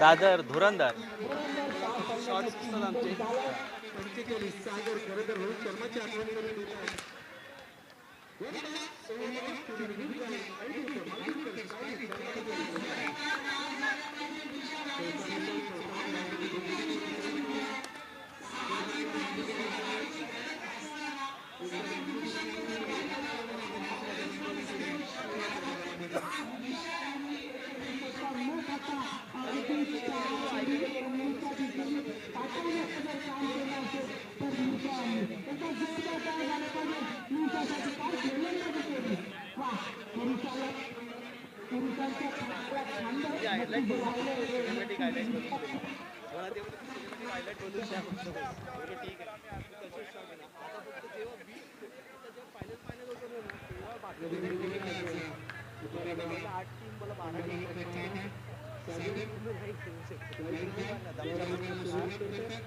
दादर धुरंधर shots असतात आमचे सागर खरं तर रोहित शर्माची आठवण करून देत आहे.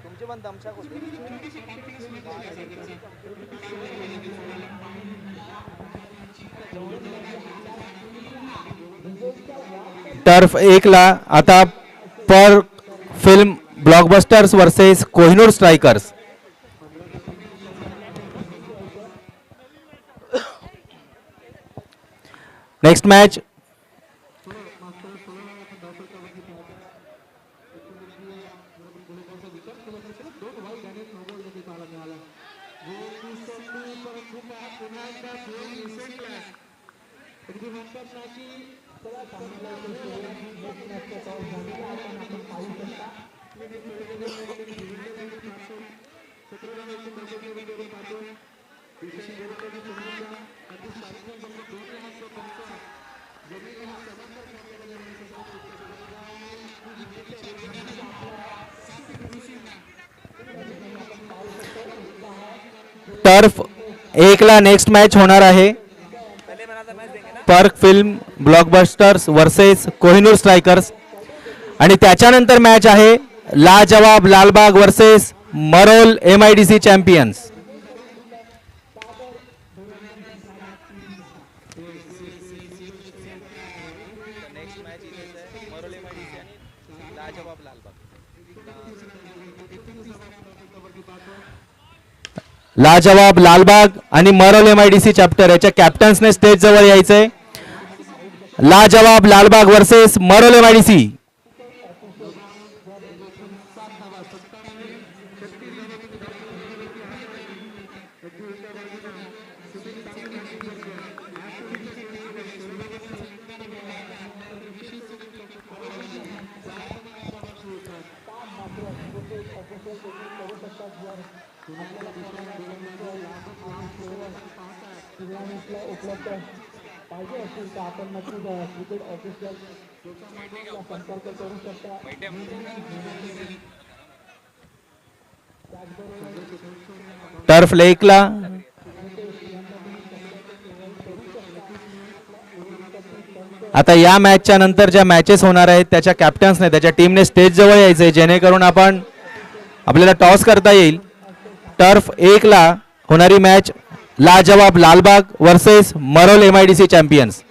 तुमचे पण दमछाक होते. टर्फ 1 ला आता पर film blockbusters versus Kohinoor strikers. Next match turf 1 ला नेक्स्ट मॅच होणार आहे पर्क film blockbusters versus Kohinoor strikers आणि त्याच्यानंतर मॅच आहे Lajawab Lalbaug versus Marol MIDC champions. Lajawab Lalbaug आणि मरोल MIDC चॅप्टर याच्या कॅप्टन्सने स्टेज जवळ यायचंय. Lajawab Lalbaug versus Marol MIDC. Turf लेकला आता या मॅचच्या नंतर ज्या मॅचेस होणार आहेत त्याच्या कॅप्टन्सने त्याच्या टीमने स्टेज जवळ यायचं आहे, जेणेकरून आपल्याला टॉस करता येईल. टर्फ 1 ला होणारी match Lajawab Lalbaug versus Marol MIDC Champions.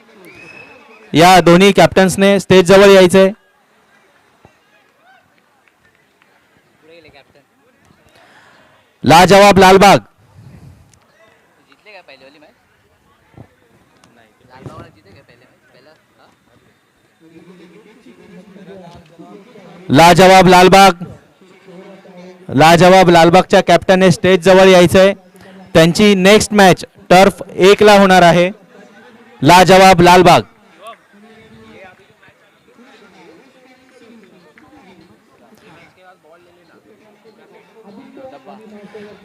या दोन्ही कॅप्टन्सने स्टेज जवळ यायचंय. लाजवाब लालबाग जीतले का पहले वाली मैच? लाल बाग जीते क्या पहले मैच? पहला लाजवाब लालबागच्या कॅप्टनने स्टेज जवळ यायचंय. त्यांची नेक्स्ट मॅच टर्फ 1 ला होणार आहे. लाजवाब लालबाग.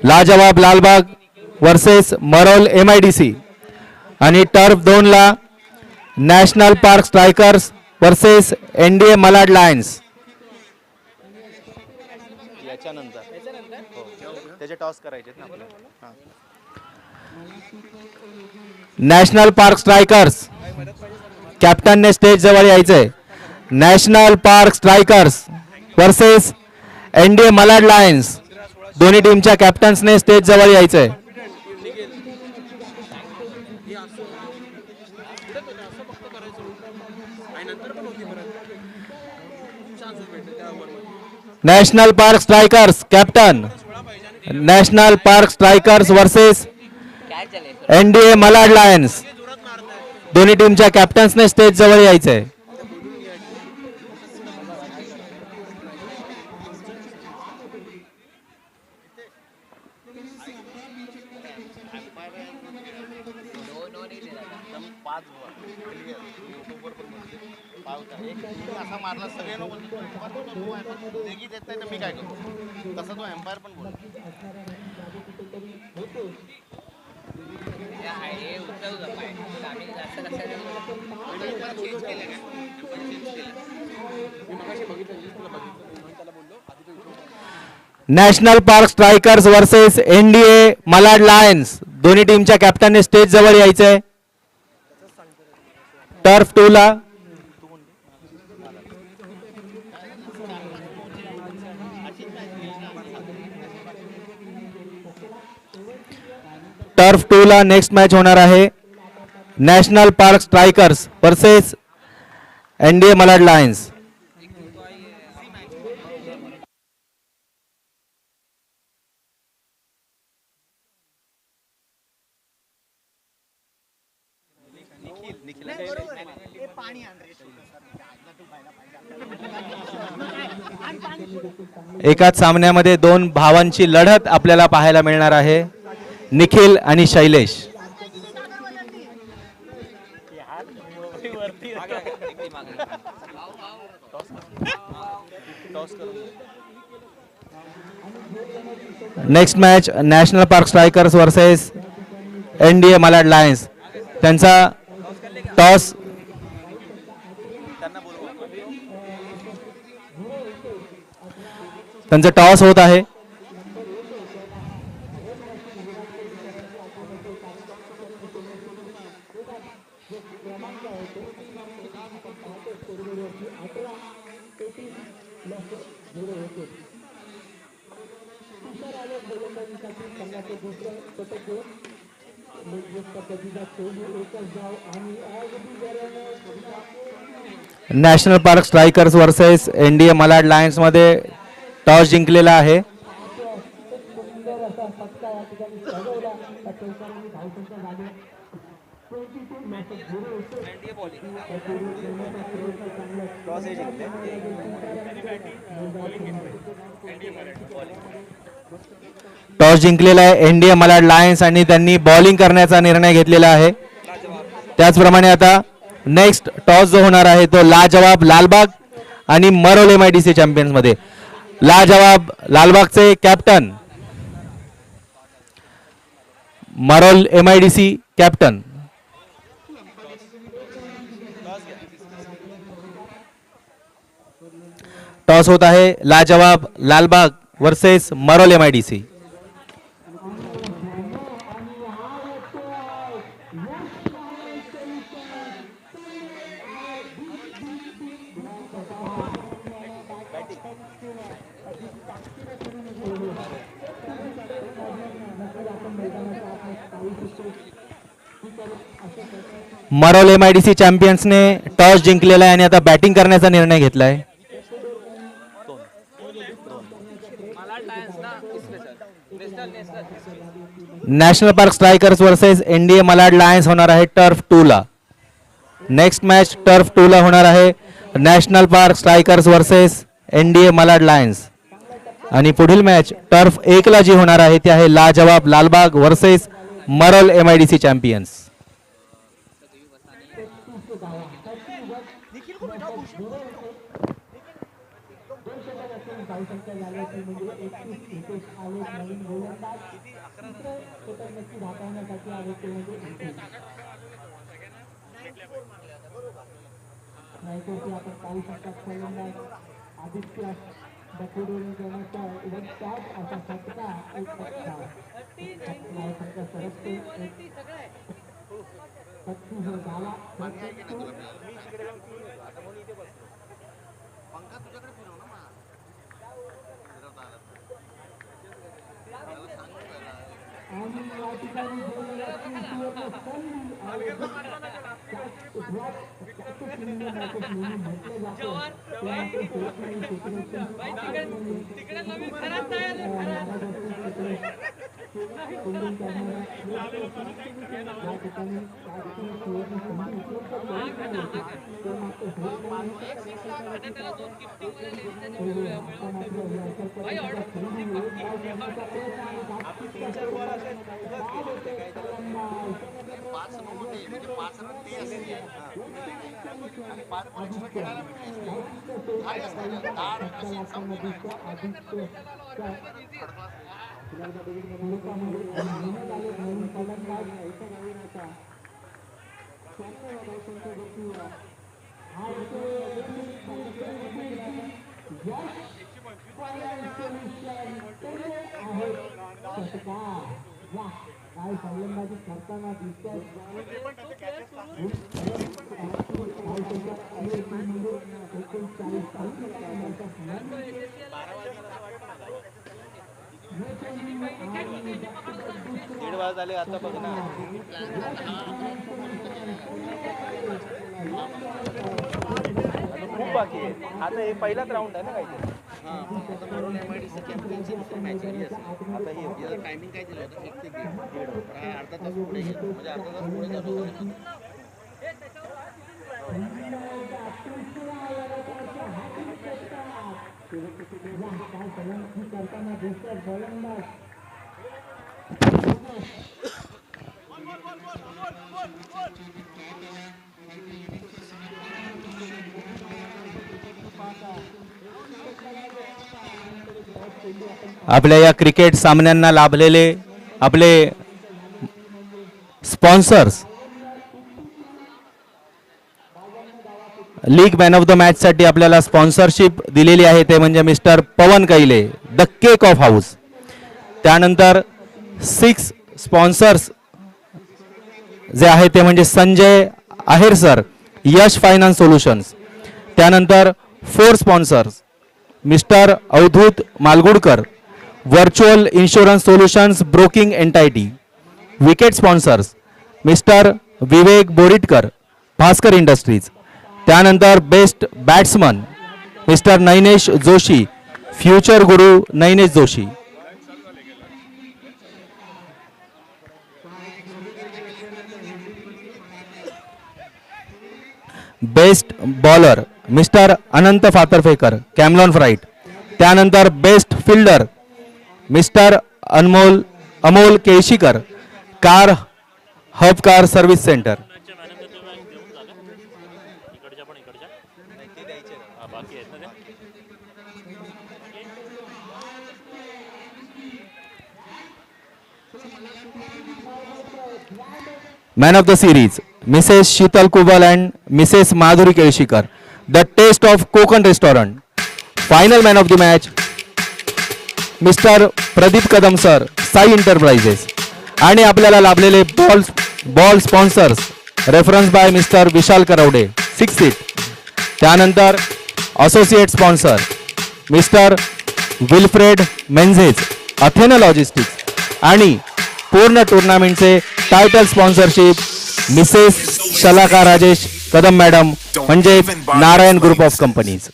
Lajawab Lalbaug versus Marol MIDC. आणि टर्फ 2 ला National park strikers versus NDA Malad Lions. याच्यानंतर त्याचे टॉस करायचे ना आपल्याला. नॅशनल पार्क स्ट्रायकर्स कॅप्टनने स्टेज जवळ यायचंय. National park strikers versus NDA Malad Lions. दोन्ही टीमच्या कॅप्टन्सने स्टेज जवळ यायचंय. National park Strikers captain National park strikers versus क्या चले NDA मलाड लायन्स. दोन्ही टीमच्या कॅप्टन्सने स्टेज जवळ यायचंय. नो नहीं दे रहा था. 5 यूट्यूबवर पण पावता एक असा मारला सगळे नको देगी देत नाही तर मी काय करू. तसा तो एम्पायर पण बोल. हे उचल जमाय आम्ही जास्त लक्षात चेंज केलं का? National park strikers versus NDA Malad Lions. दोन्ही टीमच्या कॅप्टनने स्टेज जवळ यायचंय. टर्फ 2 ला नेक्स्ट मॅच होणार आहे. National park strikers versus NDA Malad Lions. एकाच सामन्यामध्ये 2 भावांची लढत आपल्याला पाहायला मिळणार आहे. निखिल आणि Shailesh. Next match National park strikers versus NDA Malad Lions. त्यांचा टॉस होत आहे. National park strikers versus NDA Malad Lions मध्ये टॉस जिंकलेला आहे. टॉस जिंकलेला आहे NDA मलाड लायन्स आणि त्यांनी बॉलिंग करण्याचा निर्णय घेतलेला आहे. त्याचप्रमाणे आता नेक्स्ट टॉस जो होणार आहे तो लाजवाब लालबाग आणि मरोल MIDC चॅम्पियन्स मध्ये. लाजवाब लालबागचे captain Marol MIDC captain. Toss होत आहे. Lajawab Lalbaug versus Marol MIDC. Marol MIDC चॅम्पियन्सने टॉस जिंकलेला आहे आणि आता बॅटिंग करण्याचा निर्णय घेतला आहे. National park strikers versus NDA Malad lions होणार आहे टर्फ 2 ला. नेक्स्ट मॅच टर्फ 2 ला होणार आहे national park strikers versus NDA Malad Lions. आणि पुढील मॅच टर्फ 1 ला जी होणार आहे ती आहे Lajawab Lalbaug versus Marol MIDC Champions. झाले आता बघ ना. खूप बाकी आहे आता. हे पहिलाच राऊंड आहे ना काहीतरी. मरोल MIDC चॅम्पियनशिप मॅच झाली असेल. आता याला टायमिंग काय दिलं होतं 1 ते 1:30. अर्धा तास पुढे गेलो म्हणजे अर्धा तास पुढे झालो होतं. आपल्या या क्रिकेट सामन्यांना लाभलेले आपले sponsors league man of the match साठी आपल्याला स्पॉन्सरशिप दिलेली आहे ते म्हणजे मिस्टर पवन कैले द केक ऑफ हाऊस. त्यानंतर 6 स्पॉन्सर्स जे आहे ते म्हणजे Sanjay Aher sir Yash finance solutions. त्यानंतर 4 sponsors mister Avdhoot Malgudkar virtual insurance solutions broking entity. Wicket sponsors mister Vivek Boritkar Bhaskar industries. त्यानंतर best batsman mister Nainesh Joshi future Guru Nainesh Joshi. Best bowler mister Anant Fatarphekar camlon freight. त्यानंतर best fielder mister Amol Kelshikar car hub car service centre. Man of the series Mrs Sheetal Kubal and Mrs Madhuri Kelshikar the test of Konkan restaurant. Final man of the match mister Pradeep Kadam sir Sai enterprises. आणि आपल्याला लाभलेले ball sponsors reference by mister Vishal Karvade 6 seat. त्यानंतर associate sponsor mister Wilfred Menezes Athena logistics. आणि पूर्ण टुर्नामेंटचे title sponsorship Mrs Shalaka Rajesh Kadam madam म्हणजेच Narayan group of companies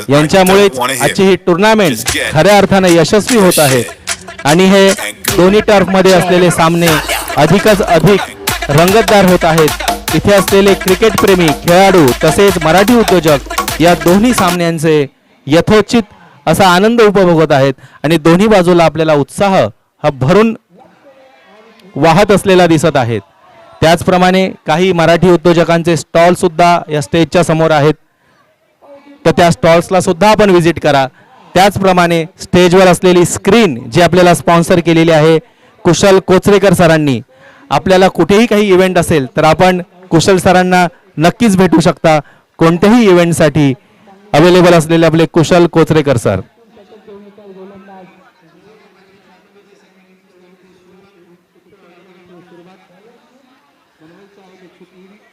यांच्यामुळेच आजची ही टुर्नामेंट खऱ्या अर्थाने यशस्वी होत आहे आणि हे दोन्ही टर्फमध्ये असलेले सामने अधिकच अधिक रंगतदार होत आहेत। इथे असलेले क्रिकेट प्रेमी खेळाडू तसेच मराठी उद्योजक या दोन्ही सामन्यांचे यथोचित असा आनंद उपभोगत आहेत आणि दोन्ही बाजूला आपल्याला उत्साह हा भरून वाहत असलेला दिसत आहेत। त्याचप्रमाणे काही मराठी उद्योजकांचे स्टॉल सुद्धा या स्टेजच्या समोर आहेत, तर त्या स्टॉल्सला सुद्धा आपण व्हिजिट करा। त्याचप्रमाणे स्टेजवर असलेली स्क्रीन जी आपल्याला स्पॉन्सर केलेली आहे कुशल कोचरेकर सरांनी, आपल्याला कुठेही काही इव्हेंट असेल तर आपण कुशल सरांना नक्कीच भेटू शकता। कोणत्याही इव्हेंटसाठी अवेलेबल असलेले आपले कुशल कोचरेकर सर।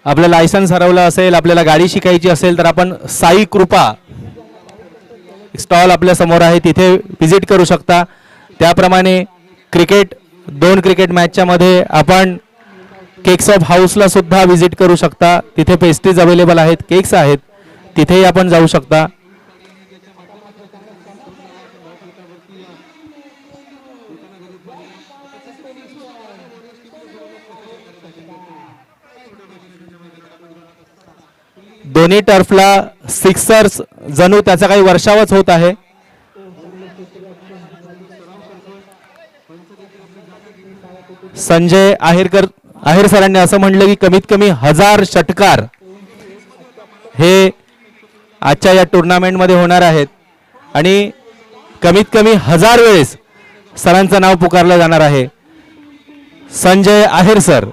आपलं लायसन्स हरवलं असेल, आपल्याला गाडी शिकायची असेल तर आपण साई कृपा स्टॉल आपल्या समोर आहे तिथे व्हिजिट करू शकता। त्याप्रमाणे क्रिकेट 2 क्रिकेट मॅचच्या मध्ये आपण केक्स ऑफ हाऊसला सुद्धा व्हिजिट करू शकता, तिथे पेस्ट्रीज अवेलेबल आहेत, केक्स आहेत, तिथेही आपण जाऊ शकता। दोन्ही टर्फला सिक्सर्स जणू त्याचा काही वर्षावच होत आहे। संजय आहेर सरांनी असं म्हणलं की कमीत कमी 1000 षटकार हे आजच्या या टुर्नामेंट मध्ये होणार आहेत आणि कमीत कमी 1000 वेळेस सरांचं नाव पुकारलं जाणार आहे। संजय आहेर सर।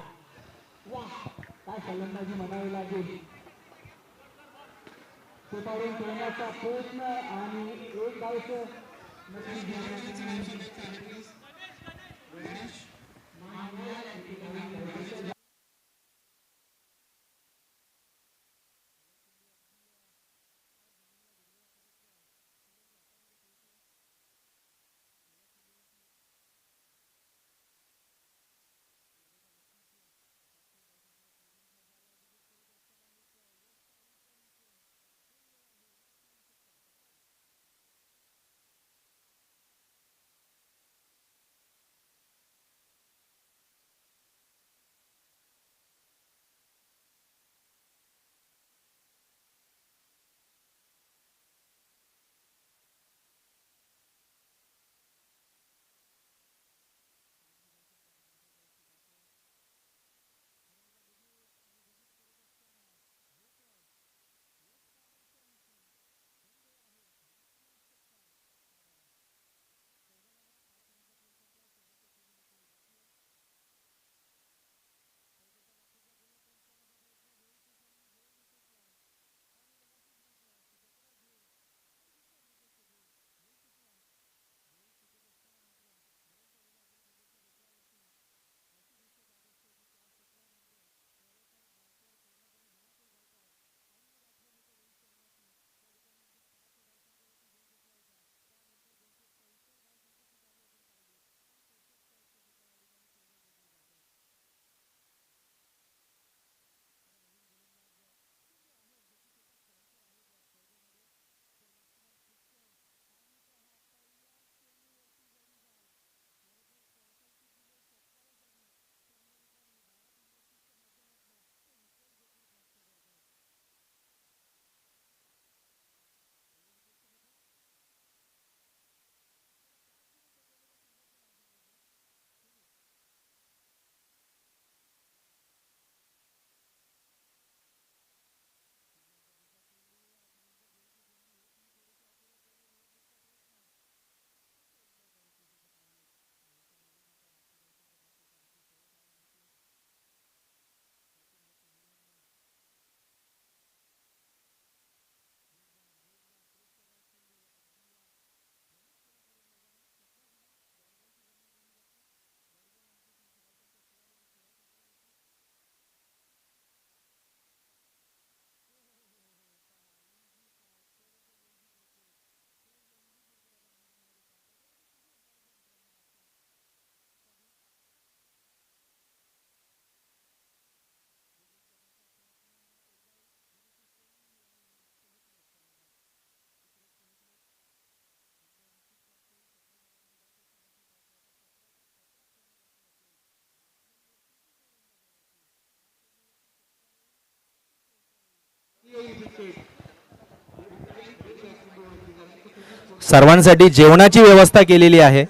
सर्वांसाठी जेवणाची व्यवस्था केलेली आहे.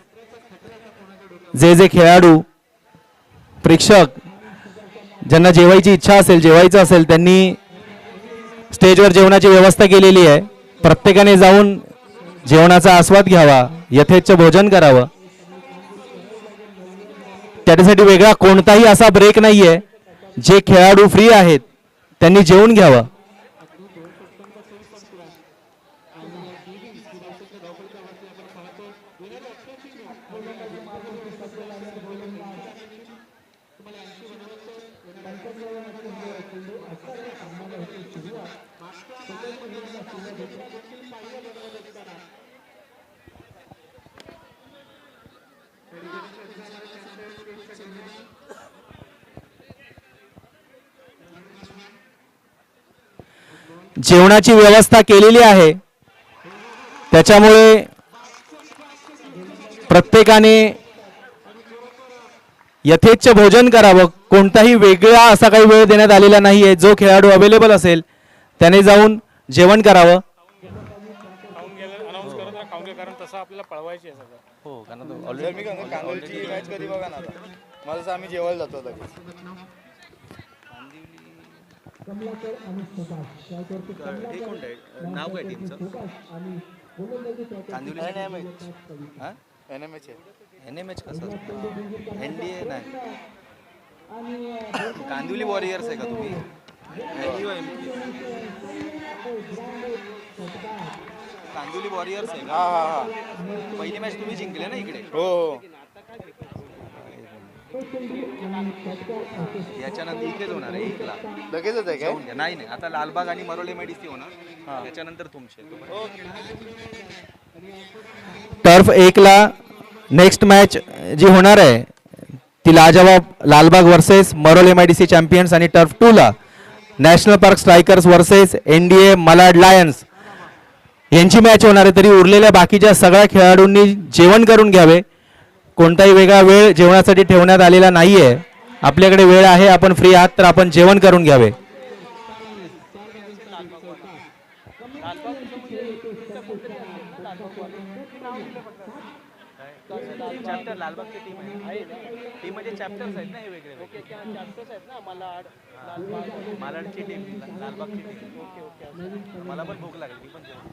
जे जे खेळाडू प्रेक्षक ज्यांना जेवायची इच्छा असेल, जेवायचं असेल, त्यांनी स्टेजवर जेवणाची व्यवस्था केलेली आहे. प्रत्येकाने जाऊन जेवणाचा आस्वाद घ्यावा, यथेच्छ भोजन करावं. त्याच्यासाठी वेगळा कोणताही असा ब्रेक नाहीये. जे खेळाडू फ्री आहेत त्यांनी जेवून घ्यावं. जेवणाची व्यवस्था केलेली आहे, त्याच्यामुळे प्रत्येकाने यथेच्छ भोजन करावं. कोणताही वेगळा असा काही वेळ देण्यात आलेला नाहीये. जो खेळाडू अवेलेबल असेल त्याने जाऊन जेवण करावं. खाऊन गेलं अनाऊन्स करत राहा, खाऊन घ्या, कारण तसं आपल्याला पळवायची आहे सगळं. हो, कारण जर मी म्हणतो कांदोलीची मॅच कधी बघा ना आता, मला जसं आम्ही जेवायला जातो लगेच. नाव काय टीमचं? कांदिवली NMH आहे. NMH कसं? NDA नाही. कांदिवली वॉरियर्स आहे का तुम्ही? कांदिवली वॉरियर्स आहे का? हा. पहिली मॅच तुम्ही जिंकले ना इकडे. हो. याच्यानंतर इथेच होणार आहे एकला. लगेचच आहे काय? जाऊन घ्या. नाही आता लालबाग आणि मरोले मेडिसी होणार. त्याच्यानंतर तुमचे. टर्फ 1 ला नेक्स्ट मॅच जी होणार आहे ती Lajawab Lalbaug versus Marol MIDC Champions, आणि टर्फ 2 ला National park strikers versus NDA Malad Lions यांची मॅच होणार आहे. तरी उरलेल्या बाकीच्या सगळ्या खेळाडूंनी जेवण करून घ्यावे. कोणताही वेगळा वेळ जेवणासाठी ठेवण्यात आलेला नाहीये. आपल्याकडे वेळ आहे, आपण फ्री आहात तर आपण जेवण करून घ्यावे. चॅप्टर लालबागची टीम आहे. टीम म्हणजे चॅप्टर्स आहेत ना हे वेगळे. चॅप्टर्स आहेत ना, मलाड, मालाडची टीम, लालबागची टीम. मला पण भूक लागली, मी पण जेवण.